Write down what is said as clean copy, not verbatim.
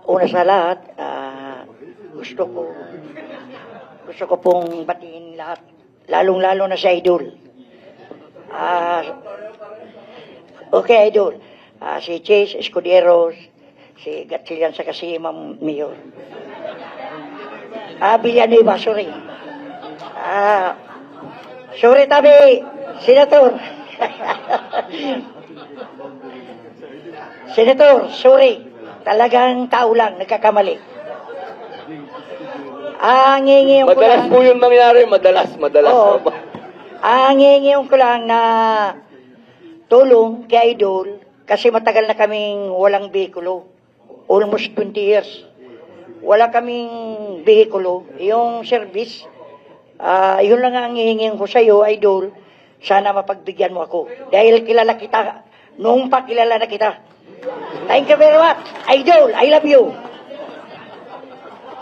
Una sa lahat, gusto ko pong batiin lahat, lalong-lalo na si Idol. Okay, Idol. Si Chase Escuderos, si Gatchilian sa kasi Ma'am Mayor. Villanueva, sorry. Sorry tabi, Senator. Senator, sorry. Talagang tao lang, nagkakamali. Ang hingin ko Madalas lang, po yun mangyari, madalas. Oo. Ang hingin ko lang na tulong kay Idol kasi matagal na kaming walang bikulo. Almost 20 years. Wala kaming bikulo. Yung service, yun lang ang hihingin ko sa iyo, Idol. Sana mapagbigyan mo ako. Dahil kilala kita, noong pa kilala na kita. Thank you very much. Idol, I love you.